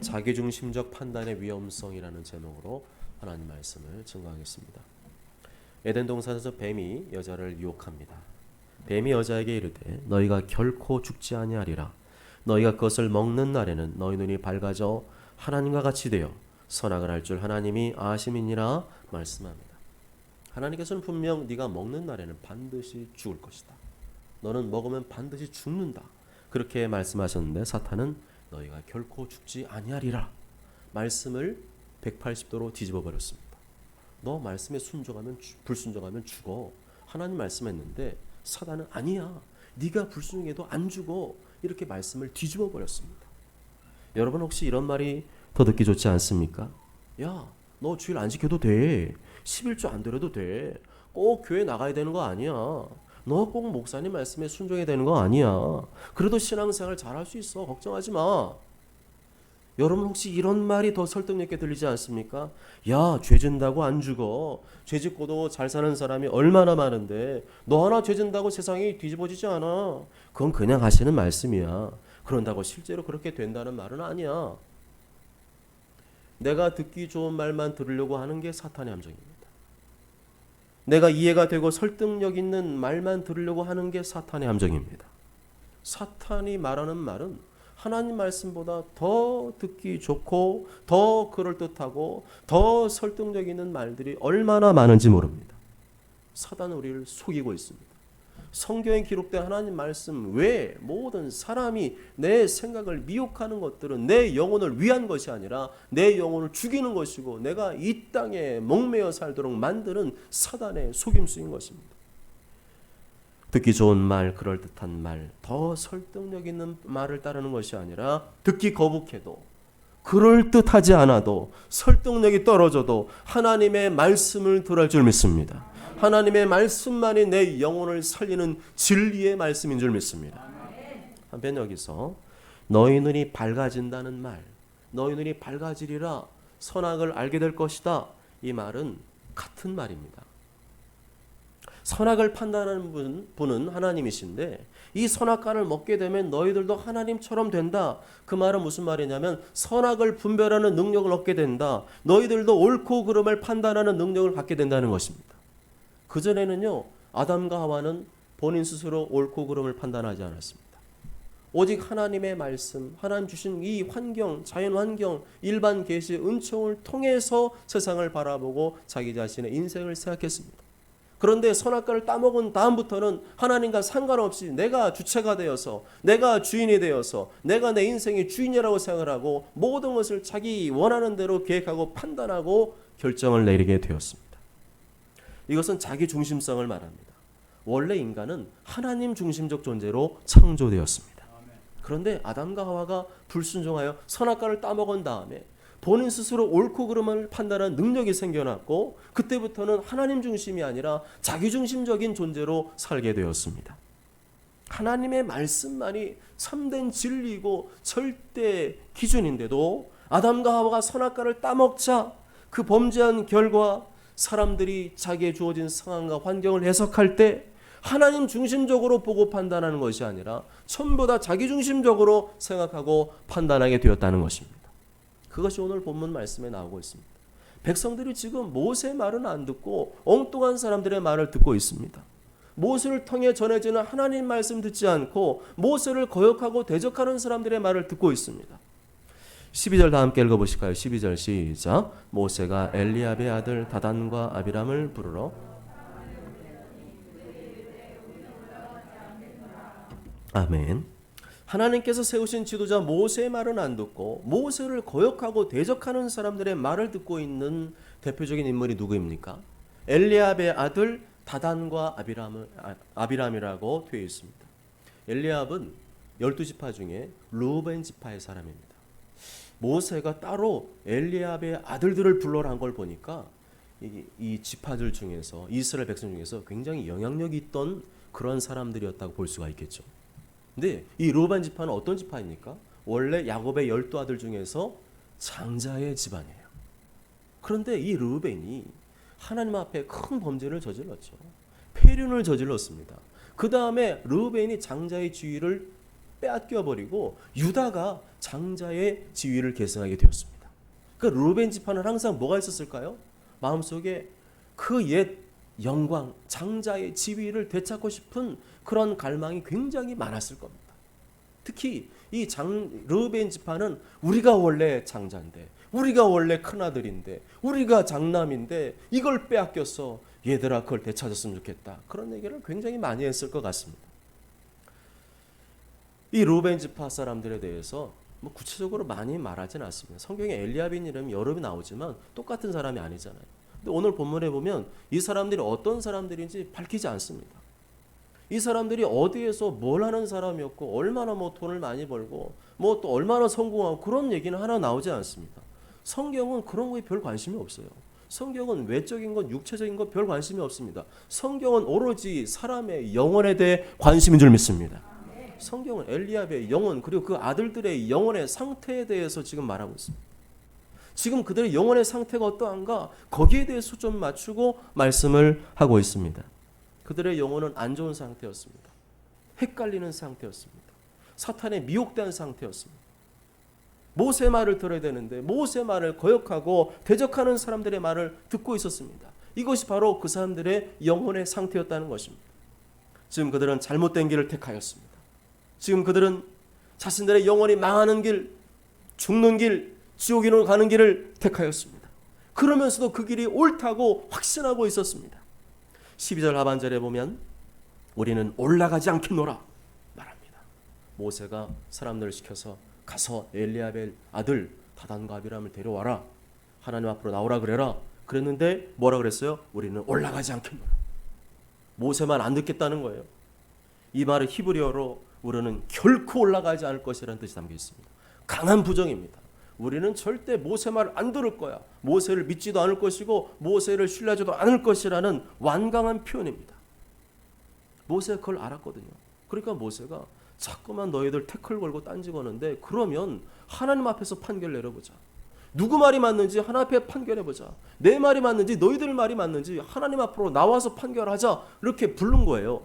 자기중심적 판단의 위험성이라는 제목으로 하나님 말씀을 증거하겠습니다. 에덴 동산에서 뱀이 여자를 유혹합니다. 뱀이 여자에게 이르되 너희가 결코 죽지 아니하리라. 너희가 그것을 먹는 날에는 너희 눈이 밝아져 하나님과 같이 되어 선악을 할 줄 하나님이 아심이니라 말씀합니다. 하나님께서는 분명 네가 먹는 날에는 반드시 죽을 것이다. 너는 먹으면 반드시 죽는다. 그렇게 말씀하셨는데 사탄은 너희가 결코 죽지 아니하리라 말씀을 180도로 뒤집어 버렸습니다. 너 말씀에 순종하면 불순종하면 죽어. 하나님 말씀했는데 사단은 아니야. 네가 불순종해도 안 죽어. 이렇게 말씀을 뒤집어 버렸습니다. 여러분 혹시 이런 말이 더 듣기 좋지 않습니까? 야, 너 주일 안 지켜도 돼. 11조 안 드려도 돼. 꼭 교회 나가야 되는 거 아니야. 너 꼭 목사님 말씀에 순종해야 되는 거 아니야. 그래도 신앙생활 잘할 수 있어. 걱정하지 마. 여러분 혹시 이런 말이 더 설득력 있게 들리지 않습니까? 야, 죄 진다고 안 죽어. 죄 짓고도 잘 사는 사람이 얼마나 많은데 너 하나 죄 진다고 세상이 뒤집어지지 않아. 그건 그냥 하시는 말씀이야. 그런다고 실제로 그렇게 된다는 말은 아니야. 내가 듣기 좋은 말만 들으려고 하는 게 사탄의 함정입니다. 내가 이해가 되고 설득력 있는 말만 들으려고 하는 게 사탄의 함정입니다. 사탄이 말하는 말은 하나님 말씀보다 더 듣기 좋고 더 그럴듯하고 더 설득력 있는 말들이 얼마나 많은지 모릅니다. 사단은 우리를 속이고 있습니다. 성경에 기록된 하나님 말씀 외에 모든 사람이 내 생각을 미혹하는 것들은 내 영혼을 위한 것이 아니라 내 영혼을 죽이는 것이고 내가 이 땅에 목매어 살도록 만드는 사단의 속임수인 것입니다. 듣기 좋은 말, 그럴듯한 말, 더 설득력 있는 말을 따르는 것이 아니라 듣기 거북해도 그럴듯하지 않아도 설득력이 떨어져도 하나님의 말씀을 들을 줄 믿습니다. 하나님의 말씀만이 내 영혼을 살리는 진리의 말씀인 줄 믿습니다. 한편 여기서 너희 눈이 밝아진다는 말, 너희 눈이 밝아지리라 선악을 알게 될 것이다. 이 말은 같은 말입니다. 선악을 판단하는 분은 하나님이신데 이 선악과를 먹게 되면 너희들도 하나님처럼 된다. 그 말은 무슨 말이냐면 선악을 분별하는 능력을 얻게 된다. 너희들도 옳고 그름을 판단하는 능력을 갖게 된다는 것입니다. 그전에는요, 아담과 하와는 본인 스스로 옳고 그름을 판단하지 않았습니다. 오직 하나님의 말씀, 하나님 주신 이 환경, 자연 환경, 일반 계시 은총을 통해서 세상을 바라보고 자기 자신의 인생을 생각했습니다. 그런데 선악과를 따먹은 다음부터는 하나님과 상관없이 내가 주체가 되어서 내가 주인이 되어서 내가 내 인생의 주인이라고 생각을 하고 모든 것을 자기 원하는 대로 계획하고 판단하고 결정을 내리게 되었습니다. 이것은 자기 중심성을 말합니다. 원래 인간은 하나님 중심적 존재로 창조되었습니다. 그런데 아담과 하와가 불순종하여 선악과를 따먹은 다음에 본인 스스로 옳고 그름을 판단하는 능력이 생겨났고 그때부터는 하나님 중심이 아니라 자기 중심적인 존재로 살게 되었습니다. 하나님의 말씀만이 참된 진리이고 절대 기준인데도 아담과 하와가 선악과를 따먹자 그 범죄한 결과 사람들이 자기에 주어진 상황과 환경을 해석할 때 하나님 중심적으로 보고 판단하는 것이 아니라 전부 다 자기 중심적으로 생각하고 판단하게 되었다는 것입니다. 그것이 오늘 본문 말씀에 나오고 있습니다. 백성들이 지금 모세의 말은 안 듣고 엉뚱한 사람들의 말을 듣고 있습니다. 모세를 통해 전해지는 하나님 말씀 듣지 않고 모세를 거역하고 대적하는 사람들의 말을 듣고 있습니다. 12절 다 함께 읽어보실까요? 12절 시작. 모세가 엘리압의 아들 다단과 아비람을 부르러 아멘. 하나님께서 세우신 지도자 모세의 말은 안 듣고 모세를 거역하고 대적하는 사람들의 말을 듣고 있는 대표적인 인물이 누구입니까? 엘리압의 아들 다단과 아비람이라고 되어 있습니다. 엘리압은 12지파 중에 르우벤 지파의 사람입니다. 모세가 따로 엘리압의 아들들을 불러라 한 걸 보니까 이 지파들 중에서 이스라엘 백성 중에서 굉장히 영향력이 있던 그런 사람들이었다고 볼 수가 있겠죠. 근데 이 르우벤 지파는 어떤 지파입니까? 원래 야곱의 12아들 중에서 장자의 집안이에요. 그런데 이 르우벤이 하나님 앞에 큰 범죄를 저질렀죠. 폐륜을 저질렀습니다. 그 다음에 르우벤이 장자의 지위를 빼앗겨 버리고 유다가 장자의 지위를 계승하게 되었습니다. 그 루벤 지파는 항상 뭐가 있었을까요? 마음속에 그 옛 영광, 장자의 지위를 되찾고 싶은 그런 갈망이 굉장히 많았을 겁니다. 특히 이 르벤 지파는 우리가 원래 장자인데, 우리가 원래 큰아들인데, 우리가 장남인데 이걸 빼앗겼어. 얘들아 그걸 되찾았으면 좋겠다. 그런 얘기를 굉장히 많이 했을 것 같습니다. 이 르벤 지파 사람들에 대해서 뭐 구체적으로 많이 말하지는 않습니다. 성경에 엘리압인 이름이 여러 번 나오지만 똑같은 사람이 아니잖아요. 근데 오늘 본문에 보면 이 사람들이 어떤 사람들인지 밝히지 않습니다. 이 사람들이 어디에서 뭘 하는 사람이었고 얼마나 뭐 돈을 많이 벌고 뭐 또 얼마나 성공하고 그런 얘기는 하나 나오지 않습니다. 성경은 그런 거에 별 관심이 없어요. 성경은 외적인 것, 육체적인 것 별 관심이 없습니다. 성경은 오로지 사람의 영혼에 대해 관심인 줄 믿습니다. 성경은 엘리압의 영혼 그리고 그 아들들의 영혼의 상태에 대해서 지금 말하고 있습니다. 지금 그들의 영혼의 상태가 어떠한가 거기에 대해 초점 맞추고 말씀을 하고 있습니다. 그들의 영혼은 안 좋은 상태였습니다. 헷갈리는 상태였습니다. 사탄에 미혹된 상태였습니다. 모세 말을 들어야 되는데 모세 말을 거역하고 대적하는 사람들의 말을 듣고 있었습니다. 이것이 바로 그 사람들의 영혼의 상태였다는 것입니다. 지금 그들은 잘못된 길을 택하였습니다. 지금 그들은 자신들의 영혼이 망하는 길, 죽는 길, 지옥으로 가는 길을 택하였습니다. 그러면서도 그 길이 옳다고 확신하고 있었습니다. 12절 하반절에 보면 우리는 올라가지 않겠노라 말합니다. 모세가 사람들을 시켜서 가서 엘리압의 아들 다단과 아비람을 데려와라. 하나님 앞으로 나오라 그래라. 그랬는데 뭐라 그랬어요? 우리는 올라가지 않겠노라. 모세만 안 듣겠다는 거예요. 이 말은 히브리어로 우리는 결코 올라가지 않을 것이라는 뜻이 담겨 있습니다. 강한 부정입니다. 우리는 절대 모세 말을 안 들을 거야. 모세를 믿지도 않을 것이고 모세를 신뢰하지도 않을 것이라는 완강한 표현입니다. 모세가 그걸 알았거든요. 그러니까 모세가 자꾸만 너희들 태클 걸고 딴지 거는데 그러면 하나님 앞에서 판결 내려보자. 누구 말이 맞는지 하나님 앞에 판결해보자. 내 말이 맞는지 너희들 말이 맞는지 하나님 앞으로 나와서 판결하자. 이렇게 부른 거예요.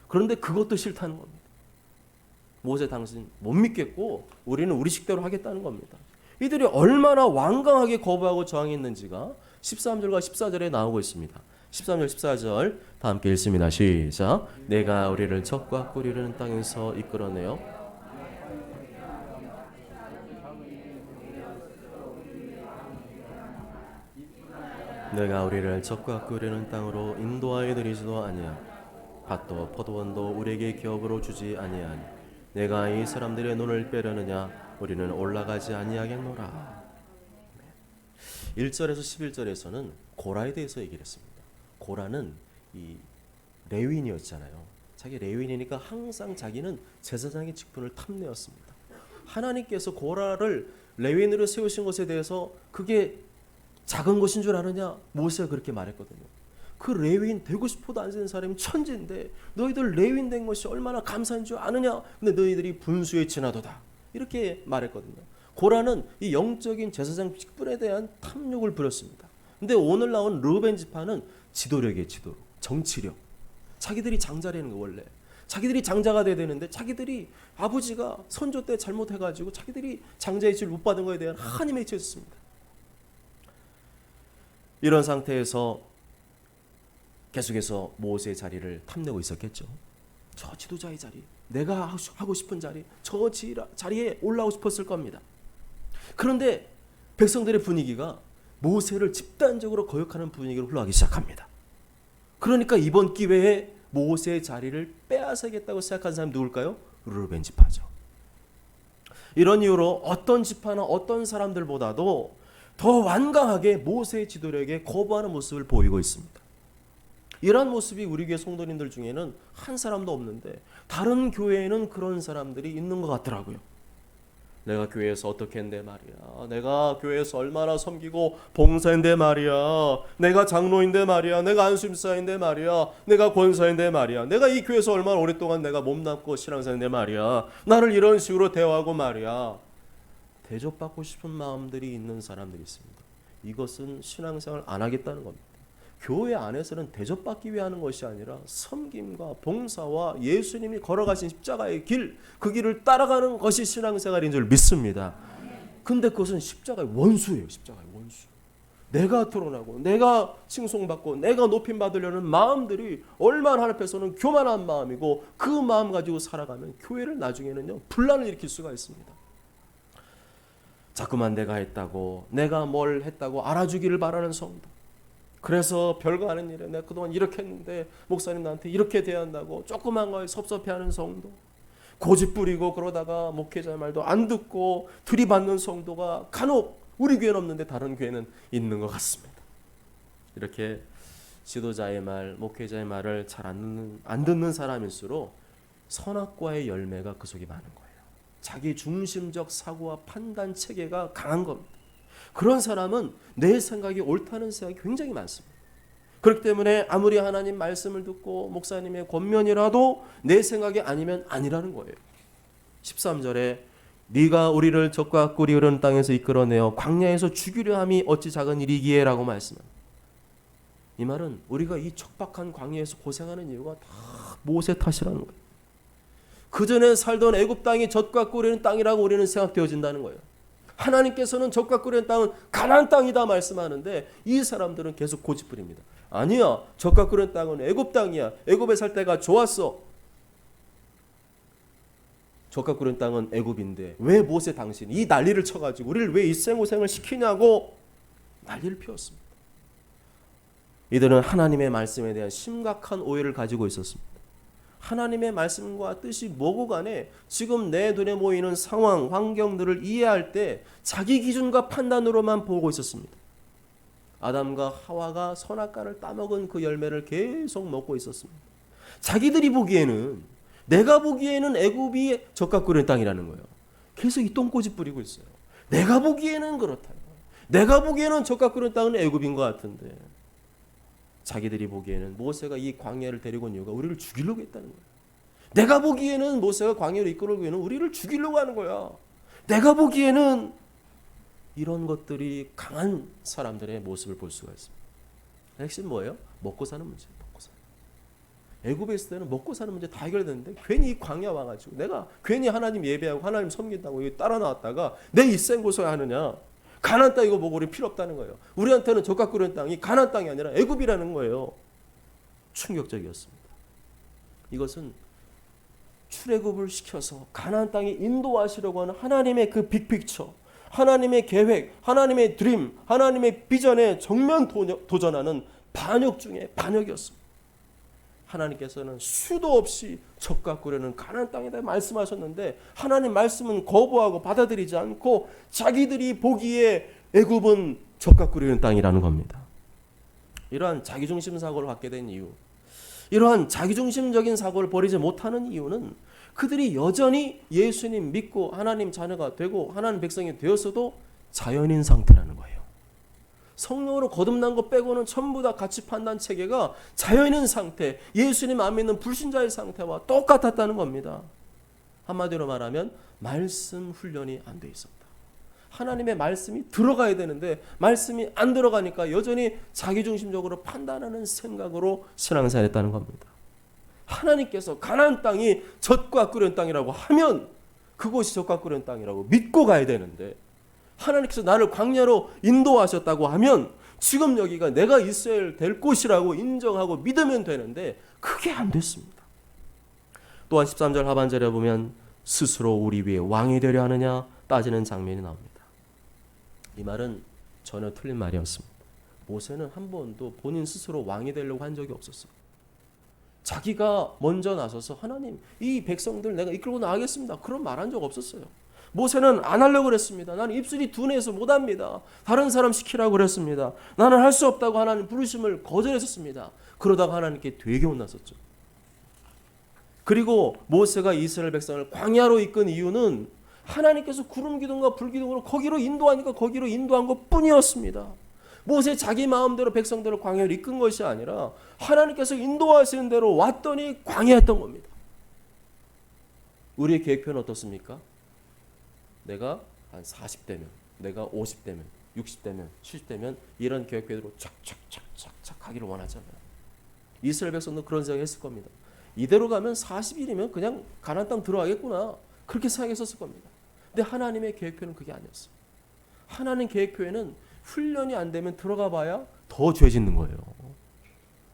그런데 그것도 싫다는 겁니다. 모세 당신 못 믿겠고 우리는 우리 식대로 하겠다는 겁니다. 이들이 얼마나 완강하게 거부하고 저항했는지가 13절과 14절에 나오고 있습니다. 13절 14절 다 함께 읽습니다. 시작. 내가 우리를 적과 꿀이르는 땅에서 이끌어내어 내가 우리를 적과 꿀이르는 땅으로 인도하여 드리지도 아니하니 밭도 포도원도 우리에게 기업으로 주지 아니하니 내가 이 사람들의 눈을 빼려느냐 우리는 올라가지 아니하겠노라. 1절에서 11절에서는 고라에 대해서 얘기를 했습니다. 고라는 이 레위인이었잖아요. 자기 레위인이니까 항상 자기는 제사장의 직분을 탐내었습니다. 하나님께서 고라를 레위인으로 세우신 것에 대해서 그게 작은 것인 줄 아느냐? 모세가 그렇게 말했거든요. 그 레위인 되고 싶어도 안 되는 사람이 천지인데 너희들 레위인 된 것이 얼마나 감사한 줄 아느냐? 근데 너희들이 분수에 지나도다. 이렇게 말했거든요. 고라는 이 영적인 제사장 직분에 대한 탐욕을 부렸습니다. 근데 오늘 나온 르벤 지파는 지도력이에요. 지도력, 정치력. 자기들이 장자라는 거 원래. 자기들이 장자가 돼야 되는데 자기들이 아버지가 선조 때 잘못해가지고 자기들이 장자의 지위를 못 받은 것에 대한 한이 맺혀있습니다. 이런 상태에서 계속해서 모세의 자리를 탐내고 있었겠죠. 저 지도자의 자리, 내가 하고 싶은 자리, 저 자리에 올라오고 싶었을 겁니다. 그런데 백성들의 분위기가 모세를 집단적으로 거역하는 분위기로 흘러가기 시작합니다. 그러니까 이번 기회에 모세의 자리를 빼앗아야겠다고 생각한 사람이 누굴까요? 르벤 지파죠. 이런 이유로 어떤 지파나 어떤 사람들보다도 더 완강하게 모세의 지도력에 거부하는 모습을 보이고 있습니다. 이러한 모습이 우리 교회 성도님들 중에는 한 사람도 없는데 다른 교회에는 그런 사람들이 있는 것 같더라고요. 내가 교회에서 어떻게 했는데 말이야. 내가 교회에서 얼마나 섬기고 봉사인데 말이야. 내가 장로인데 말이야. 내가 안수임사인데 말이야. 내가 권사인데 말이야. 내가 이 교회에서 얼마나 오랫동안 내가 몸담고 신앙생활인데 말이야. 나를 이런 식으로 대화하고 말이야. 대접받고 싶은 마음들이 있는 사람들이 있습니다. 이것은 신앙생활 안 하겠다는 겁니다. 교회 안에서는 대접받기 위해 하는 것이 아니라 섬김과 봉사와 예수님이 걸어가신 십자가의 길, 그 길을 따라가는 것이 신앙생활인 줄 믿습니다. 근데 그것은 십자가의 원수예요. 십자가의 원수. 내가 드러나고 내가 칭송받고 내가 높임 받으려는 마음들이 얼마나 하나님 앞에서는 교만한 마음이고, 그 마음 가지고 살아가면 교회를 나중에는요 분란을 일으킬 수가 있습니다. 자꾸만 내가 했다고, 내가 뭘 했다고 알아주기를 바라는 성도, 그래서 별거 아닌 일에 내가 그동안 이렇게 했는데 목사님 나한테 이렇게 대한다고 조그만 거에 섭섭해하는 성도, 고집 부리고 그러다가 목회자의 말도 안 듣고 들이받는 성도가 간혹 우리 교회는 없는데 다른 교회는 있는 것 같습니다. 이렇게 지도자의 말, 목회자의 말을 잘 안 듣는 사람일수록 선악과의 열매가 그 속에 많은 거예요. 자기 중심적 사고와 판단 체계가 강한 겁니다. 그런 사람은 내 생각이 옳다는 생각이 굉장히 많습니다. 그렇기 때문에 아무리 하나님 말씀을 듣고 목사님의 권면이라도 내 생각이 아니면 아니라는 거예요. 13절에 네가 우리를 적과 꿀이 흐르는 땅에서 이끌어내어 광야에서 죽이려 함이 어찌 작은 일이기에 라고 말씀합니다. 이 말은 우리가 이 척박한 광야에서 고생하는 이유가 다 모세 탓이라는 거예요. 그전에 살던 애굽 땅이 젖과 꿀이 흐르는 땅이라고 우리는 생각되어진다는 거예요. 하나님께서는 젖과 꿀이 흐르는 땅은 가나안 땅이다 말씀하는데 이 사람들은 계속 고집부립니다. 아니야, 젖과 꿀이 흐르는 땅은 애굽 땅이야. 애굽에 살 때가 좋았어. 젖과 꿀은 땅은 애굽인데 왜 모세 당신이 이 난리를 쳐가지고 우리를 왜 이 생고생을 시키냐고 난리를 피웠습니다. 이들은 하나님의 말씀에 대한 심각한 오해를 가지고 있었습니다. 하나님의 말씀과 뜻이 뭐고 간에 지금 내 눈에 보이는 상황, 환경들을 이해할 때 자기 기준과 판단으로만 보고 있었습니다. 아담과 하와가 선악과를 따먹은 그 열매를 계속 먹고 있었습니다. 자기들이 보기에는, 내가 보기에는 애굽이 젖과 꿀의 땅이라는 거예요. 계속 이 똥꼬집 부리고 있어요. 내가 보기에는 그렇다는 거예요. 내가 보기에는 젖과 꿀의 땅은 애굽인 것 같은데, 자기들이 보기에는 모세가 이 광야를 데리고 온 이유가 우리를 죽이려고 했다는 거예요. 내가 보기에는 모세가 광야를 이끌어오기 위해서는 우리를 죽이려고 하는 거야. 내가 보기에는 이런 것들이 강한 사람들의 모습을 볼 수가 있습니다. 핵심 뭐예요? 먹고 사는 문제. 애굽에 있을 때는 먹고 사는 문제 다 해결됐는데 괜히 이 광야 와가지고 내가 괜히 하나님 예배하고 하나님 섬긴다고 여기 따라 나왔다가 내 이생 고소야 하느냐. 가나안 땅 이거 보고 우리 필요 없다는 거예요. 우리한테는 젖과 꿀의 땅이 가나안 땅이 아니라 애굽이라는 거예요. 충격적이었습니다. 이것은 출애굽을 시켜서 가나안 땅에 인도하시려고 하는 하나님의 그 빅픽처, 하나님의 계획, 하나님의 드림, 하나님의 비전에 정면 도전하는 반역 중에 반역이었습니다. 하나님께서는 수도 없이 젖과 꿀에는 가나안 땅이다 말씀하셨는데 하나님 말씀은 거부하고 받아들이지 않고 자기들이 보기에 애굽은 젖과 꿀이는 땅이라는 겁니다. 이러한 자기중심 사고를 갖게 된 이유, 이러한 자기중심적인 사고를 버리지 못하는 이유는 그들이 여전히 예수님 믿고 하나님 자녀가 되고 하나님 백성이 되었어도 자연인 상태라는 거예요. 성령으로 거듭난 것 빼고는 전부 다 가치 판단 체계가 자연인 상태, 예수님 안 믿는 불신자의 상태와 똑같았다는 겁니다. 한마디로 말하면 말씀 훈련이 안 돼 있었다. 하나님의 말씀이 들어가야 되는데 말씀이 안 들어가니까 여전히 자기중심적으로 판단하는 생각으로 신앙생활했다는 겁니다. 하나님께서 가나안 땅이 젖과 꿀의 땅이라고 하면 그곳이 젖과 꿀의 땅이라고 믿고 가야 되는데, 하나님께서 나를 광야로 인도하셨다고 하면 지금 여기가 내가 있어야 될 곳이라고 인정하고 믿으면 되는데 그게 안 됐습니다. 또한 13절 하반절에 보면 스스로 우리 위에 왕이 되려 하느냐 따지는 장면이 나옵니다. 이 말은 전혀 틀린 말이었습니다. 모세는 한 번도 본인 스스로 왕이 되려고 한 적이 없었어요. 자기가 먼저 나서서 하나님 이 백성들 내가 이끌고 나가겠습니다, 그런 말 한 적 없었어요. 모세는 안 하려고 그랬습니다. 나는 입술이 둔해서 못합니다. 다른 사람 시키라고 그랬습니다. 나는 할 수 없다고 하나님 부르심을 거절했었습니다. 그러다가 하나님께 되게 혼났었죠. 그리고 모세가 이스라엘 백성을 광야로 이끈 이유는 하나님께서 구름 기둥과 불 기둥으로 거기로 인도하니까 거기로 인도한 것뿐이었습니다. 모세 자기 마음대로 백성들을 광야로 이끈 것이 아니라 하나님께서 인도하시는 대로 왔더니 광야였던 겁니다. 우리의 계획표는 어떻습니까? 내가 한 40대면, 내가 50대면, 60대면, 70대면 이런 계획표대로 착착착착 착착 가기를 원하잖아요. 이스라엘 백성도 그런 생각했을 겁니다. 이대로 가면 40일이면 그냥 가나안 땅 들어가겠구나. 그렇게 생각했었을 겁니다. 근데 하나님의 계획표는 그게 아니었어요. 하나님 계획표에는 훈련이 안 되면 들어가 봐야 더 죄 짓는 거예요.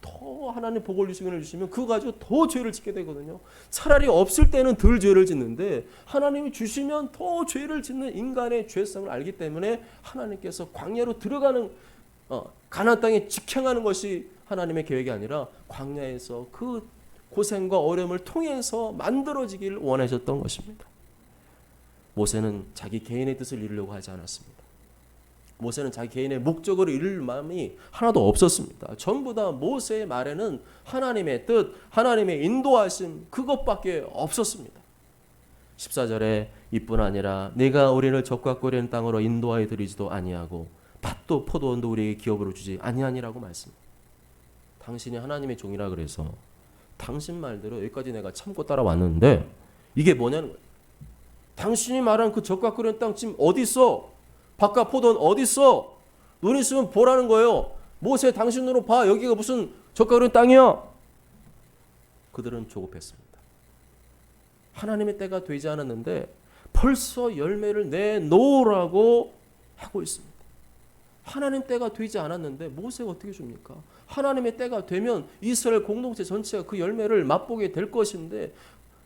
더 하나님 복을 주시면 그거 가지고 더 죄를 짓게 되거든요. 차라리 없을 때는 덜 죄를 짓는데 하나님이 주시면 더 죄를 짓는 인간의 죄성을 알기 때문에 하나님께서 광야로 들어가는 가나안 땅에 직행하는 것이 하나님의 계획이 아니라 광야에서 그 고생과 어려움을 통해서 만들어지기를 원하셨던 것입니다. 모세는 자기 개인의 뜻을 이루려고 하지 않았습니다. 모세는 자기 개인의 목적을 이룰 마음이 하나도 없었습니다. 전부 다 모세의 말에는 하나님의 뜻, 하나님의 인도하심 그것밖에 없었습니다. 14절에 이뿐 아니라 네가 우리를 적과 꿀리는 땅으로 인도하여 드리지도 아니하고 밭도 포도원도 우리에게 기업으로 주지 아니하니라고 말씀합니다. 당신이 하나님의 종이라 그래서 당신 말대로 여기까지 내가 참고 따라왔는데 이게 뭐냐는 거예요. 당신이 말한 그 적과 꿀리는 땅 지금 어디 있어? 밭과 포도원 어디 있어? 눈 있으면 보라는 거예요. 모세 당신으로 봐. 여기가 무슨 적과 꿀리는 땅이야? 그들은 조급했습니다. 하나님의 때가 되지 않았는데 벌써 열매를 내놓으라고 하고 있습니다. 하나님 때가 되지 않았는데 모세가 어떻게 줍니까? 하나님의 때가 되면 이스라엘 공동체 전체가 그 열매를 맛보게 될 것인데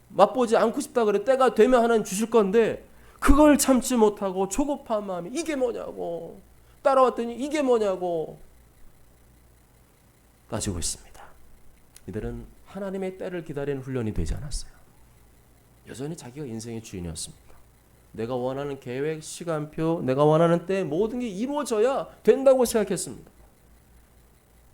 맛보지 않고 싶다 그래. 때가 되면 하나님 주실 건데 그걸 참지 못하고 조급한 마음이 이게 뭐냐고 따라왔더니 이게 뭐냐고 따지고 있습니다. 이들은 하나님의 때를 기다리는 훈련이 되지 않았어요. 여전히 자기가 인생의 주인이었습니다. 내가 원하는 계획, 시간표, 내가 원하는 때 모든 게 이루어져야 된다고 생각했습니다.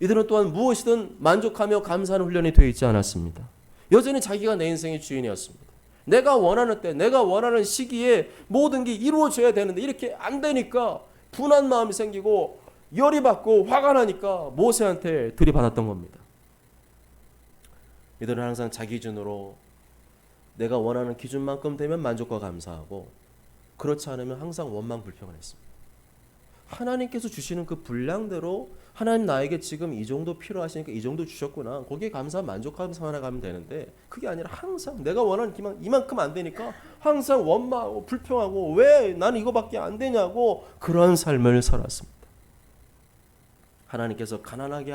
이들은 또한 무엇이든 만족하며 감사하는 훈련이 되어 있지 않았습니다. 여전히 자기가 내 인생의 주인이었습니다. 내가 원하는 때, 내가 원하는 시기에 모든 게 이루어져야 되는데 이렇게 안 되니까 분한 마음이 생기고 열이 받고 화가 나니까 모세한테 들이받았던 겁니다. 이들은 항상 자기 기준으로 내가 원하는 기준만큼 되면 만족과 감사하고 그렇지 않으면 항상 원망 불평을 했습니다. 하나님께서 주시는 그 분량대로 하나님 나에게 지금 이 정도 필요하시니까 이 정도 주셨구나. 거기에 감사 만족하면서 살아가면 되는데 그게 아니라 항상 내가 원하는 이만큼 안 되니까 항상 원망하고 불평하고 왜 나는 이거밖에 안 되냐고 그런 삶을 살았습니다. 하나님께서 가난하게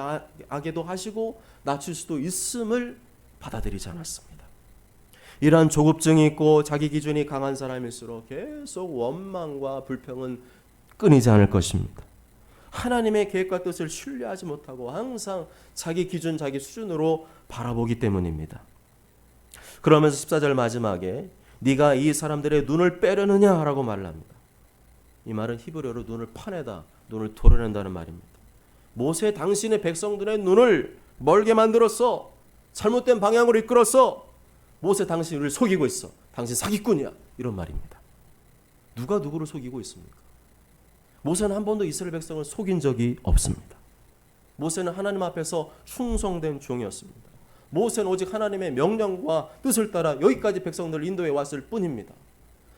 하게도 하시고 낮출 수도 있음을 받아들이지 않았습니다. 이러한 조급증이 있고 자기 기준이 강한 사람일수록 계속 원망과 불평은 끊이지 않을 것입니다. 하나님의 계획과 뜻을 신뢰하지 못하고 항상 자기 기준, 자기 수준으로 바라보기 때문입니다. 그러면서 14절 마지막에 네가 이 사람들의 눈을 빼려느냐라고 말을 합니다. 이 말은 히브리어로 눈을 파내다, 눈을 도려낸다는 말입니다. 모세 당신의 백성들의 눈을 멀게 만들었어. 잘못된 방향으로 이끌었어. 모세 당신을 속이고 있어. 당신 사기꾼이야. 이런 말입니다. 누가 누구를 속이고 있습니까? 모세는 한 번도 이스라엘 백성을 속인 적이 없습니다. 모세는 하나님 앞에서 충성된 종이었습니다. 모세는 오직 하나님의 명령과 뜻을 따라 여기까지 백성들을 인도해 왔을 뿐입니다.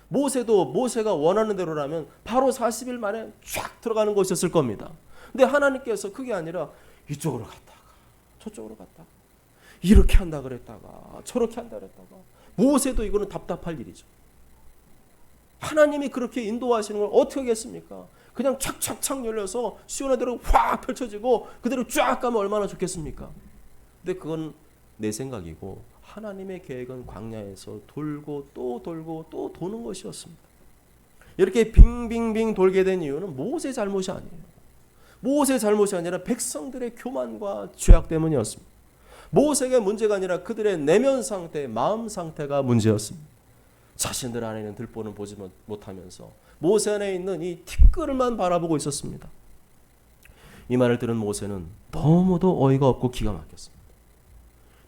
모세도 모세가 원하는 대로라면 바로 40일 만에 쫙 들어가는 것이었을 겁니다. 근데 하나님께서 그게 아니라 이쪽으로 갔다가 저쪽으로 갔다가 이렇게 한다 그랬다가 저렇게 한다 그랬다가 모세도 이거는 답답할 일이죠. 하나님이 그렇게 인도하시는 걸 어떻게 하겠습니까? 그냥 착착착 열려서 시원한 대로 확 펼쳐지고 그대로 쫙 가면 얼마나 좋겠습니까? 근데 그건 내 생각이고 하나님의 계획은 광야에서 돌고 또 돌고 또 도는 것이었습니다. 이렇게 빙빙빙 돌게 된 이유는 모세의 잘못이 아니에요. 모세의 잘못이 아니라 백성들의 교만과 죄악 때문이었습니다. 모세의 문제가 아니라 그들의 내면 상태, 마음 상태가 문제였습니다. 자신들 안에 있는 들보는 보지 못하면서 모세 안에 있는 이 티끌만 바라보고 있었습니다. 이 말을 들은 모세는 너무도 어이가 없고 기가 막혔습니다.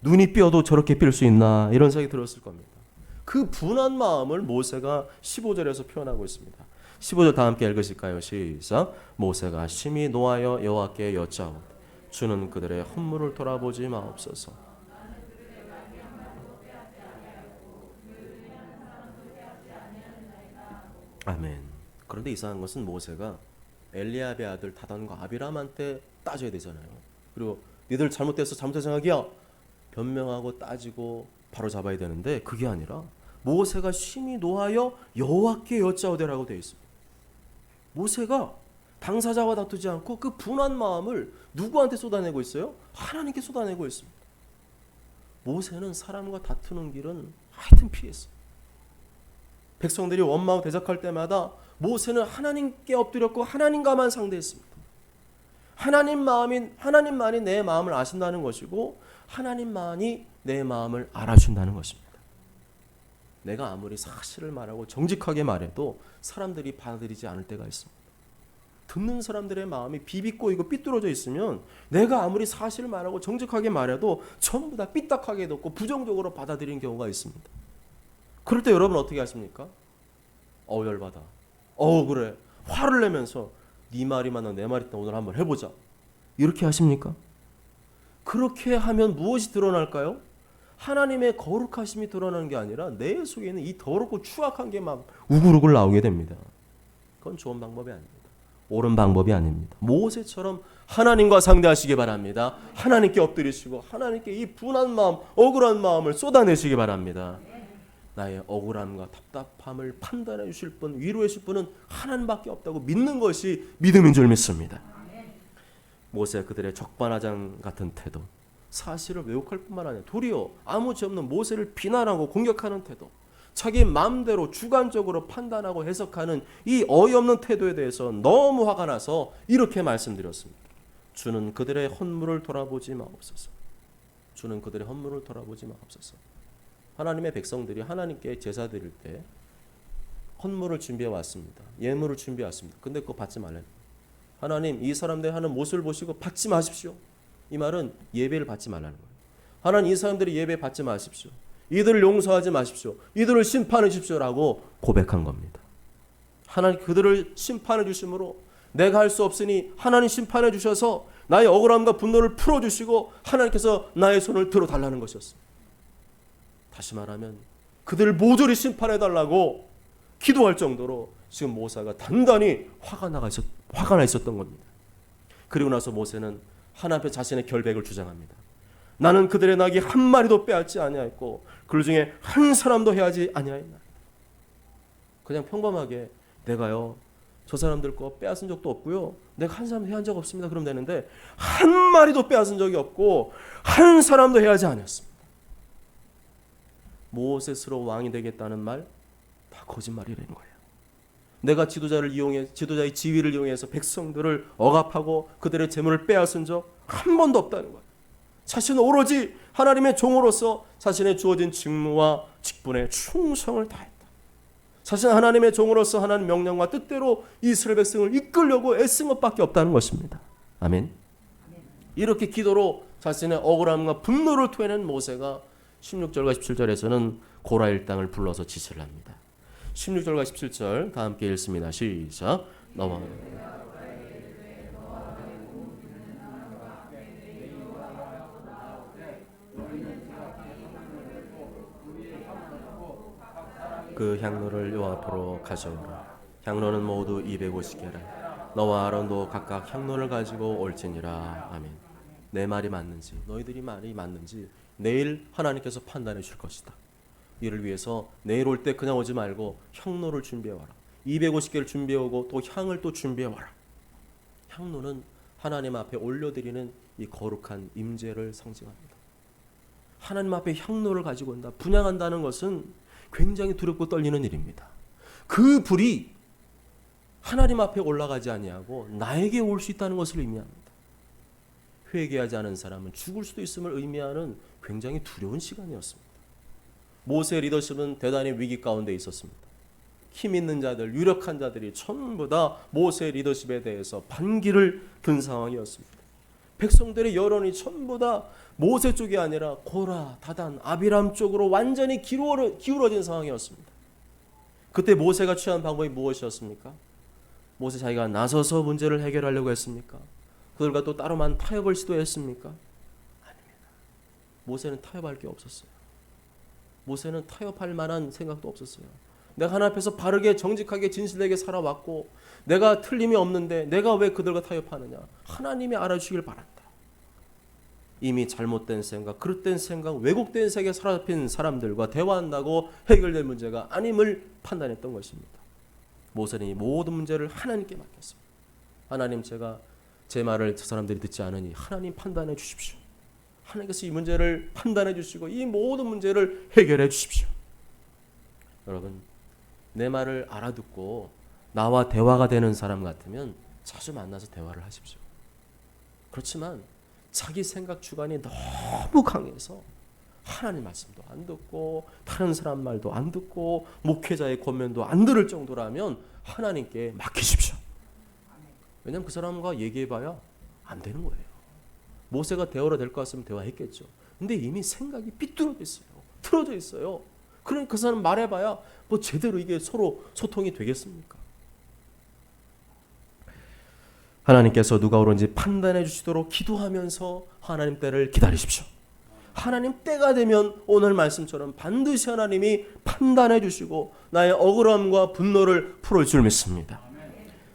눈이 삐어도 저렇게 삘 수 있나 이런 생각이 들었을 겁니다. 그 분한 마음을 모세가 15절에서 표현하고 있습니다. 15절 다 함께 읽으실까요? 시작. 모세가 심히 노하여 여호와께 여짜오되 주는 그들의 헌물을 돌아보지 마옵소서. 아멘. 그런데 이상한 것은 모세가 엘리압의 아들 다단과 아비람한테 따져야 되잖아요. 그리고 니들 잘못됐어, 잘못된 생각이야, 변명하고 따지고 바로 잡아야 되는데 그게 아니라 모세가 심히 노하여 여호와께 여짜오되라고 되어 있습니다. 모세가 당사자와 다투지 않고 그 분한 마음을 누구한테 쏟아내고 있어요? 하나님께 쏟아내고 있습니다. 모세는 사람과 다투는 길은 하여튼 피했어요. 백성들이 원망하고 대적할 때마다 모세는 하나님께 엎드렸고 하나님과만 상대했습니다. 하나님만이 내 마음을 아신다는 것이고 하나님만이 내 마음을 알아준다는 것입니다. 내가 아무리 사실을 말하고 정직하게 말해도 사람들이 받아들이지 않을 때가 있습니다. 듣는 사람들의 마음이 비비꼬이고 삐뚤어져 있으면 내가 아무리 사실을 말하고 정직하게 말해도 전부 다 삐딱하게 듣고 부정적으로 받아들이는 경우가 있습니다. 그럴 때 여러분 어떻게 하십니까? 열받아. 그래. 화를 내면서 네 말이 맞나 내 말이 맞나 오늘 한번 해보자. 이렇게 하십니까? 그렇게 하면 무엇이 드러날까요? 하나님의 거룩하심이 드러나는 게 아니라 내 속에 있는 이 더럽고 추악한 게 막 우글우글 나오게 됩니다. 그건 좋은 방법이 아닙니다. 옳은 방법이 아닙니다. 모세처럼 하나님과 상대하시기 바랍니다. 하나님께 엎드리시고 하나님께 이 분한 마음, 억울한 마음을 쏟아내시기 바랍니다. 나의 억울함과 답답함을 판단해 주실 분, 위로해 주실 분은 하나님밖에 없다고 믿는 것이 믿음인 줄 믿습니다. 모세 그들의 적반하장 같은 태도, 사실을 왜곡할 뿐만 아니라 도리어 아무 죄 없는 모세를 비난하고 공격하는 태도, 자기 마음대로 주관적으로 판단하고 해석하는 이 어이없는 태도에 대해서 너무 화가 나서 이렇게 말씀드렸습니다. 주는 그들의 헌물을 돌아보지 마옵소서. 주는 그들의 헌물을 돌아보지 마옵소서. 하나님의 백성들이 하나님께 제사 드릴 때 헌물을 준비해 왔습니다. 예물을 준비해 왔습니다. 근데 그거 받지 말래요. 하나님, 이 사람들이 하는 모습을 보시고 받지 마십시오. 이 말은 예배를 받지 말라는 거예요. 하나님, 이 사람들이 예배 받지 마십시오. 이들을 용서하지 마십시오. 이들을 심판해 주십시오라고 고백한 겁니다. 하나님 그들을 심판해 주심으로 내가 할 수 없으니 하나님 심판해 주셔서 나의 억울함과 분노를 풀어주시고 하나님께서 나의 손을 들어달라는 것이었습니다. 다시 말하면 그들을 모조리 심판해 달라고 기도할 정도로 지금 모세가 단단히 화가 나 있었던 겁니다. 그리고 나서 모세는 하나님 앞에 자신의 결백을 주장합니다. 나는 그들의 낙이 한 마리도 빼앗지 아니하였고 그 중에 한 사람도 해하지 아니하였나. 그냥 평범하게 내가요 저 사람들 거 빼앗은 적도 없고요 내가 한 사람도 해한 적 없습니다 그러면 되는데 한 마리도 빼앗은 적이 없고 한 사람도 해하지 않았습니다. 모세스로 왕이 되겠다는 말 다 거짓말이라는 거예요. 내가 지도자의 지위를 이용해서 백성들을 억압하고 그들의 재물을 빼앗은 적 한 번도 없다는 거예요. 자신은 오로지 하나님의 종으로서 자신의 주어진 직무와 직분에 충성을 다했다. 자신은 하나님의 종으로서 하나님 명령과 뜻대로 이스라엘 백성을 이끌려고 애쓴 것밖에 없다는 것입니다. 아멘. 이렇게 기도로 자신의 억울함과 분노를 토해낸 모세가 16절과 17절에서는 고라 일당을 불러서 지시를 합니다. 16절과 17절 다 함께 읽습니다. 시작. 그 향로를 요 앞으로 가져오라. 향로는 모두 250개라. 너와 아론도 각각 향로를 가지고 올지니라. 아멘. 내 말이 맞는지 너희들이 말이 맞는지 내일 하나님께서 판단해 줄 것이다. 이를 위해서 내일 올 때 그냥 오지 말고 향로를 준비해 와라. 250개를 준비해 오고 또 향을 또 준비해 와라. 향로는 하나님 앞에 올려드리는 이 거룩한 임재를 상징합니다. 하나님 앞에 향로를 가지고 온다. 분향한다는 것은 굉장히 두렵고 떨리는 일입니다. 그 불이 하나님 앞에 올라가지 아니하고 나에게 올 수 있다는 것을 의미합니다. 회개하지 않은 사람은 죽을 수도 있음을 의미하는 굉장히 두려운 시간이었습니다. 모세의 리더십은 대단히 위기 가운데 있었습니다. 힘 있는 자들, 유력한 자들이 전부 다 모세의 리더십에 대해서 반기를 든 상황이었습니다. 백성들의 여론이 전부 다 모세 쪽이 아니라 고라, 다단, 아비람 쪽으로 완전히 기울어진 상황이었습니다. 그때 모세가 취한 방법이 무엇이었습니까? 모세 자기가 나서서 문제를 해결하려고 했습니까? 그들과 또 따로만 타협을 시도했습니까? 아닙니다. 모세는 타협할 게 없었어요. 모세는 타협할 만한 생각도 없었어요. 내가 하나님 앞에서 바르게 정직하게 진실되게 살아왔고 내가 틀림이 없는데 내가 왜 그들과 타협하느냐. 하나님이 알아주시길 바란다. 이미 잘못된 생각, 그릇된 생각, 왜곡된 세계에 사로잡힌 사람들과 대화한다고 해결될 문제가 아님을 판단했던 것입니다. 모세는 이 모든 문제를 하나님께 맡겼습니다. 하나님, 제가 제 말을 저 사람들이 듣지 않으니 하나님 판단해 주십시오. 하나님께서 이 문제를 판단해 주시고 이 모든 문제를 해결해 주십시오. 여러분, 내 말을 알아듣고 나와 대화가 되는 사람 같으면 자주 만나서 대화를 하십시오. 그렇지만 자기 생각 주관이 너무 강해서 하나님 말씀도 안 듣고 다른 사람 말도 안 듣고 목회자의 권면도 안 들을 정도라면 하나님께 맡기십시오. 왜냐하면 그 사람과 얘기해봐야 안 되는 거예요. 모세가 대화로 될 것 같으면 대화했겠죠. 근데 이미 생각이 삐뚤어져 있어요. 틀어져 있어요. 그러니까 그 사람 말해봐야 뭐 제대로 이게 서로 소통이 되겠습니까? 하나님께서 누가 옳은지 판단해 주시도록 기도하면서 하나님 때를 기다리십시오. 하나님 때가 되면 오늘 말씀처럼 반드시 하나님이 판단해 주시고 나의 억울함과 분노를 풀어줄 줄 믿습니다.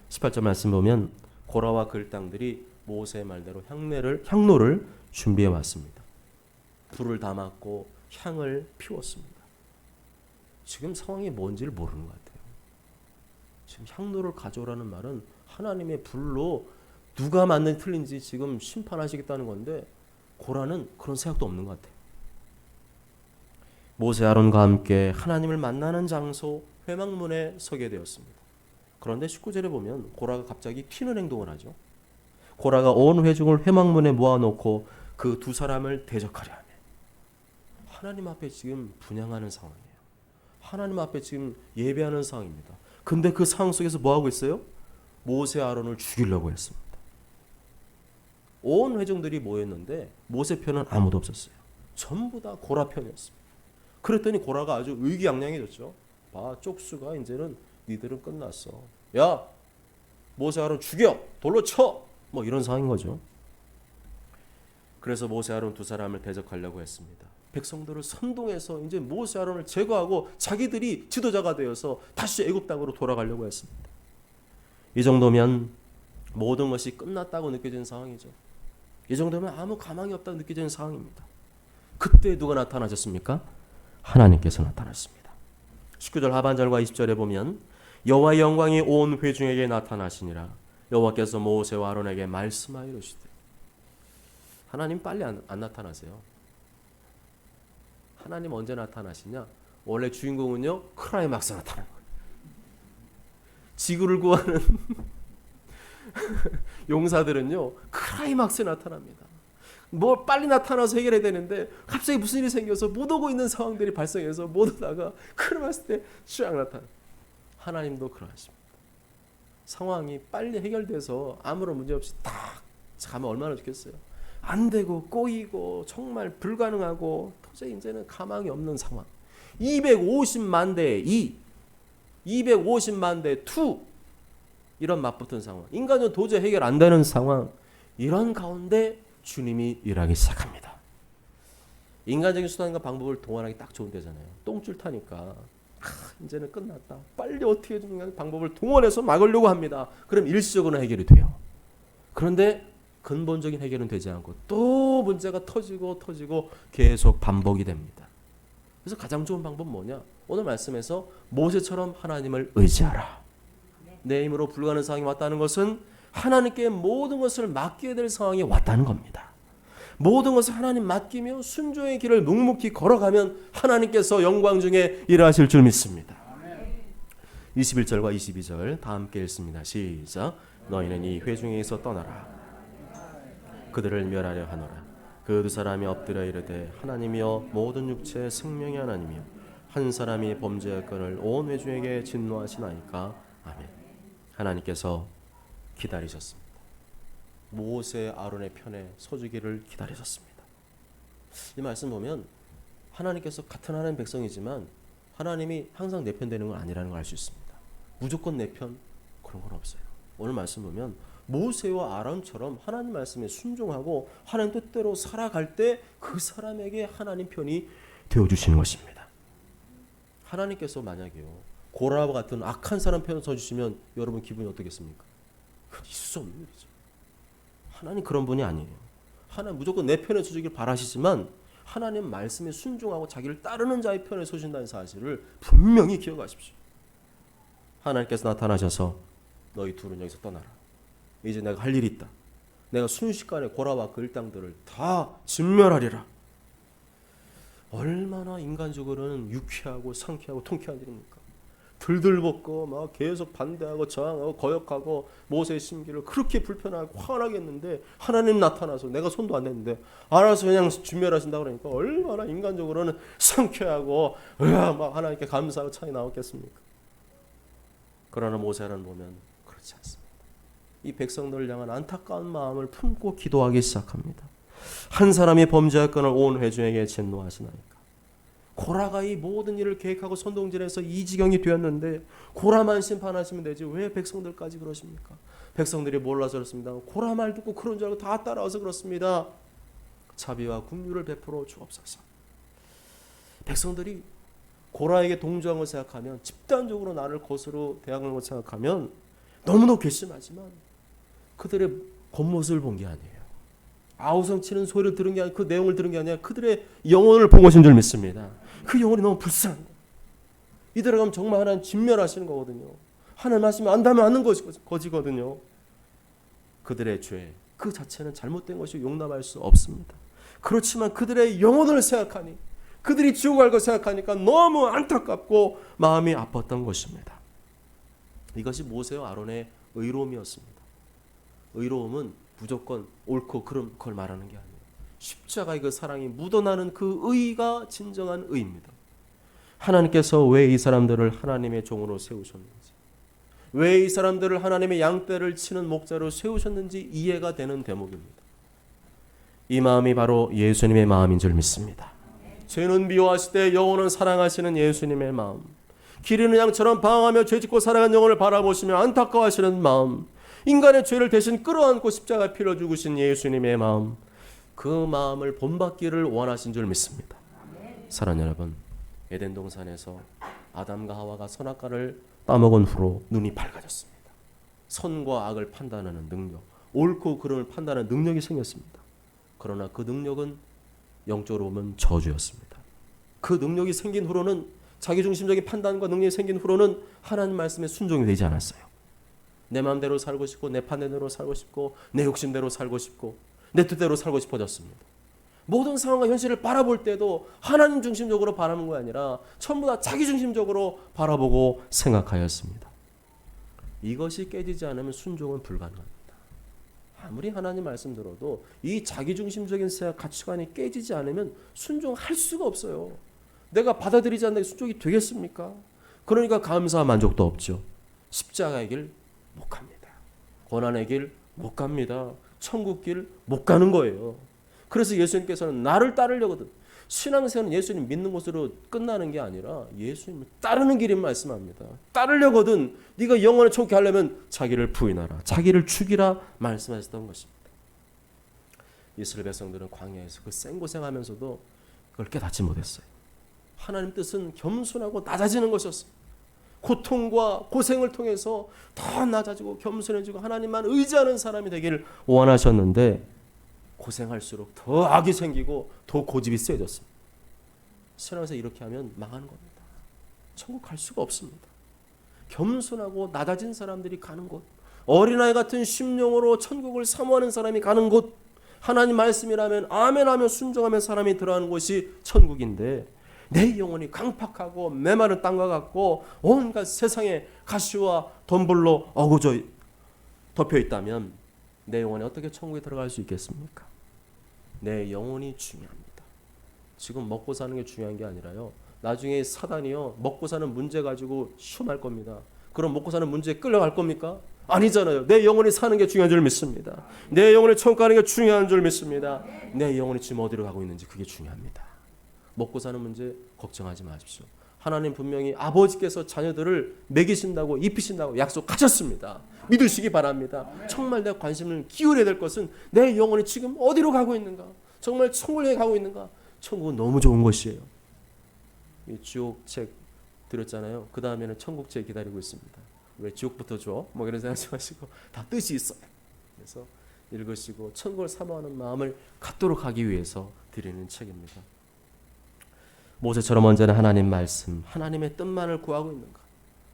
18절 말씀 보면 고라와 그 일당들이 모세의 말대로 향로를 준비해 왔습니다. 불을 담았고 향을 피웠습니다. 지금 상황이 뭔지를 모르는 것 같아요. 지금 향로를 가져오라는 말은 하나님의 불로 누가 맞는지 틀린지 지금 심판하시겠다는 건데 고라는 그런 생각도 없는 것 같아요. 모세 아론과 함께 하나님을 만나는 장소 회막문에 서게 되었습니다. 그런데 19절에 보면 고라가 갑자기 튀는 행동을 하죠. 고라가 온 회중을 회막문에 모아놓고 그 두 사람을 대적하려 하네. 하나님 앞에 지금 분향하는 상황이에요. 하나님 앞에 지금 예배하는 상황입니다. 근데 그 상황 속에서 뭐 하고 있어요? 모세 아론을 죽이려고 했습니다. 온 회중들이 모였는데 모세 편은 아무도 없었어요. 전부 다 고라 편이었습니다. 그랬더니 고라가 아주 의기양양해졌죠. 봐, 쪽수가 이제는 니들은 끝났어. 야, 모세 아론 죽여, 돌로 쳐. 뭐 이런 상황인 거죠. 그래서 모세 아론 두 사람을 대적하려고 했습니다. 백성들을 선동해서 이제 모세 아론을 제거하고 자기들이 지도자가 되어서 다시 애굽 땅으로 돌아가려고 했습니다. 이 정도면 모든 것이 끝났다고 느껴지는 상황이죠. 이 정도면 아무 가망이 없다고 느껴지는 상황입니다. 그때 누가 나타나셨습니까? 하나님께서 나타났습니다. 19절 하반절과 20절에 보면 여호와의 영광이 온 회중에게 나타나시니라. 여호와께서 모세와 아론에게 말씀하여 이르시되. 하나님 빨리 안 나타나세요. 하나님 언제 나타나시냐? 원래 주인공은요 크라이막스 나타나는 거예요. 지구를 구하는 용사들은요 크라이막스에 나타납니다. 뭐 빨리 나타나서 해결해야 되는데 갑자기 무슨 일이 생겨서 못 오고 있는 상황들이 발생해서 못 오다가 크라이막스 때 쫙 나타나. 하나님도 그러하십니다. 상황이 빨리 해결돼서 아무런 문제 없이 딱 가면 얼마나 좋겠어요. 안 되고 꼬이고 정말 불가능하고 도저히 이제는 가망이 없는 상황. 250만 대 2, 250만 대 2 이런 맞붙은 상황. 인간은 도저히 해결 안 되는 상황. 이런 가운데 주님이 일하기 시작합니다. 인간적인 수단과 방법을 동원하기 딱 좋은 때잖아요. 똥줄 타니까 이제는 끝났다. 빨리 어떻게 해주는 방법을 동원해서 막으려고 합니다. 그럼 일시적으로는 해결이 돼요. 그런데 근본적인 해결은 되지 않고 또 문제가 터지고 계속 반복이 됩니다. 그래서 가장 좋은 방법은 뭐냐? 오늘 말씀에서 모세처럼 하나님을 의지하라. 내 힘으로 불가능한 상황이 왔다는 것은 하나님께 모든 것을 맡기게 될 상황이 왔다는 겁니다. 모든 것을 하나님 맡기며 순종의 길을 묵묵히 걸어가면 하나님께서 영광 중에 일하실 줄 믿습니다. 21절과 22절 다 함께 읽습니다. 시작. 너희는 이 회중에서 떠나라. 그들을 멸하려 하노라. 그 두 사람이 엎드려 이르되 하나님이여 모든 육체의 생명의 하나님이여 한 사람이 범죄했거늘 온 회중에게 진노하시나이까. 아멘. 하나님께서 기다리셨습니다. 모세 아론의 편에 서주기를 기다리셨습니다. 이 말씀 보면 하나님께서 같은 하나님 백성이지만 하나님이 항상 내 편 되는 건 아니라는 걸 알 수 있습니다. 무조건 내 편 그런 건 없어요. 오늘 말씀 보면 모세와 아론처럼 하나님 말씀에 순종하고 하나님 뜻대로 살아갈 때 그 사람에게 하나님 편이 되어주시는 것입니다. 하나님께서 만약에요 고라와 같은 악한 사람 편에 서주시면 여러분 기분이 어떻겠습니까? 그건 있을 수 없는 일이죠. 하나님 그런 분이 아니에요. 하나님 무조건 내 편에 서주길 바라시지만 하나님 말씀에 순종하고 자기를 따르는 자의 편에 서신다는 사실을 분명히 기억하십시오. 하나님께서 나타나셔서 너희 둘은 여기서 떠나라. 이제 내가 할 일이 있다. 내가 순식간에 고라와 그 일당들을 다 진멸하리라. 얼마나 인간적으로는 유쾌하고 상쾌하고 통쾌한 일입니까? 들들벗고 막 계속 반대하고 저항하고 거역하고 모세의 심기를 그렇게 불편하고 화나게 했는데 하나님 나타나서 내가 손도 안 냈는데 알아서 그냥 진멸하신다 그러니까 얼마나 인간적으로는 상쾌하고 막 하나님께 감사하고 찬이 나왔겠습니까? 그러나 모세는 보면 그렇지 않습니다. 이 백성들을 향한 안타까운 마음을 품고 기도하기 시작합니다. 한 사람이 범죄할건을 온 회중에게 진노하시나이까. 고라가 이 모든 일을 계획하고 선동질해서 이 지경이 되었는데 고라만 심판하시면 되지 왜 백성들까지 그러십니까? 백성들이 몰라서 그렇습니다. 고라 말 듣고 그런 줄 알고 다 따라와서 그렇습니다. 자비와 긍휼을 베풀어 주옵소서. 백성들이 고라에게 동조한 걸 생각하면 집단적으로 나를 것으로 대하는 걸 생각하면 너무나 괘씸하지만 그들의 겉모습을 본 게 아니에요. 아우성치는 소리를 들은 게 아니라 그 내용을 들은 게 아니라 그들의 영혼을 본 것인 줄 믿습니다. 그 영혼이 너무 불쌍한 거예요. 이대로 가면 정말 하나님 진멸하시는 거거든요. 하나님 하시면 안다면 않는 것이거든요. 그들의 죄 그 자체는 잘못된 것이 용납할 수 없습니다. 그렇지만 그들의 영혼을 생각하니 그들이 지옥 갈 걸 생각하니까 너무 안타깝고 마음이 아팠던 것입니다. 이것이 모세와 아론의 의로움이었습니다. 의로움은 무조건 옳고 그름 그걸 말하는 게 아니에요. 십자가의 그 사랑이 묻어나는 그 의가 진정한 의입니다. 하나님께서 왜 이 사람들을 하나님의 종으로 세우셨는지, 왜 이 사람들을 하나님의 양떼를 치는 목자로 세우셨는지 이해가 되는 대목입니다. 이 마음이 바로 예수님의 마음인 줄 믿습니다. 죄는 미워하시되 영혼은 사랑하시는 예수님의 마음, 기르는 양처럼 방황하며 죄짓고 살아간 영혼을 바라보시며 안타까워하시는 마음, 인간의 죄를 대신 끌어안고 십자가에 피로 죽으신 예수님의 마음, 그 마음을 본받기를 원하신 줄 믿습니다. 사랑하는 여러분, 에덴 동산에서 아담과 하와가 선악과를 따먹은 후로 눈이 밝아졌습니다. 선과 악을 판단하는 능력, 옳고 그름을 판단하는 능력이 생겼습니다. 그러나 그 능력은 영적으로 보면 저주였습니다. 그 능력이 생긴 후로는 자기중심적인 판단과 능력이 생긴 후로는 하나님 말씀에 순종이 되지 않았어요. 내 마음대로 살고 싶고 내 판단대로 살고 싶고 내 욕심대로 살고 싶고 내 뜻대로 살고 싶어졌습니다. 모든 상황과 현실을 바라볼 때도 하나님 중심적으로 바라본 게 아니라 전부 다 자기 중심적으로 바라보고 생각하였습니다. 이것이 깨지지 않으면 순종은 불가능합니다. 아무리 하나님 말씀 들어도 이 자기중심적인 생각 가치관이 깨지지 않으면 순종할 수가 없어요. 내가 받아들이지 않는 게 순종이 되겠습니까? 그러니까 감사와 만족도 없죠. 십자가의 길 못 갑니다. 고난의 길 못 갑니다. 천국 길 못 가는 거예요. 그래서 예수님께서는 나를 따르려거든. 신앙생활은 예수님 믿는 것으로 끝나는 게 아니라 예수님을 따르는 길인 말씀합니다. 따르려거든 네가 영원히 천국에 가려면 자기를 부인하라. 자기를 죽이라 말씀하셨던 것입니다. 이스라엘 백성들은 광야에서 그 생고생하면서도 그걸 깨닫지 못했어요. 하나님 뜻은 겸손하고 낮아지는 것이었어요. 고통과 고생을 통해서 더 낮아지고 겸손해지고 하나님만 의지하는 사람이 되기를 원하셨는데 고생할수록 더 악이 생기고 더 고집이 세졌습니다. 신앙에서 이렇게 하면 망하는 겁니다. 천국 갈 수가 없습니다. 겸손하고 낮아진 사람들이 가는 곳, 어린아이 같은 심령으로 천국을 사모하는 사람이 가는 곳, 하나님 말씀이라면 아멘하며 순종하며 사람이 들어가는 곳이 천국인데 내 영혼이 강팍하고 메마른 땅과 같고 온갖 세상의 가시와 덤불로 어구져 덮여 있다면 내 영혼이 어떻게 천국에 들어갈 수 있겠습니까? 내 영혼이 중요합니다. 지금 먹고 사는 게 중요한 게 아니라요. 나중에 사단이요 먹고 사는 문제 가지고 시험할 겁니다. 그럼 먹고 사는 문제에 끌려갈 겁니까? 아니잖아요. 내 영혼이 사는 게 중요한 줄 믿습니다. 내 영혼이 천국 가는 게 중요한 줄 믿습니다. 내 영혼이 지금 어디로 가고 있는지 그게 중요합니다. 먹고 사는 문제 걱정하지 마십시오. 하나님 분명히 아버지께서 자녀들을 먹이신다고 입히신다고 약속하셨습니다. 믿으시기 바랍니다. 정말 내가 관심을 기울여야 될 것은 내 영혼이 지금 어디로 가고 있는가? 정말 천국에 가고 있는가? 천국은 너무 좋은 곳이에요. 이 지옥책 드렸잖아요. 그 다음에는 천국책 기다리고 있습니다. 왜 지옥부터 줘? 뭐 이런 생각하지 마시고 다 뜻이 있어요. 그래서 읽으시고 천국을 사모하는 마음을 갖도록 하기 위해서 드리는 책입니다. 모세처럼 언제나 하나님 말씀, 하나님의 뜻만을 구하고 있는가?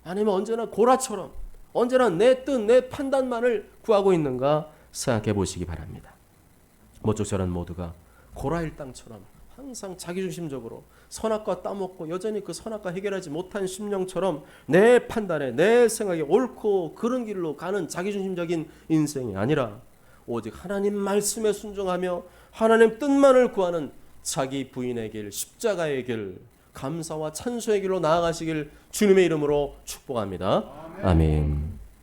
아니면 언제나 고라처럼 언제나 내 뜻, 내 판단만을 구하고 있는가 생각해 보시기 바랍니다. 모쪼록 저는 모두가 고라 일당처럼 항상 자기중심적으로 선악과 따먹고 여전히 그 선악과 해결하지 못한 심령처럼 내 판단에 내 생각에 옳고 그른 길로 가는 자기중심적인 인생이 아니라 오직 하나님 말씀에 순종하며 하나님 뜻만을 구하는 자기 부인의 길, 십자가의 길, 감사와 찬송의 길로 나아가시길 주님의 이름으로 축복합니다. 아멘.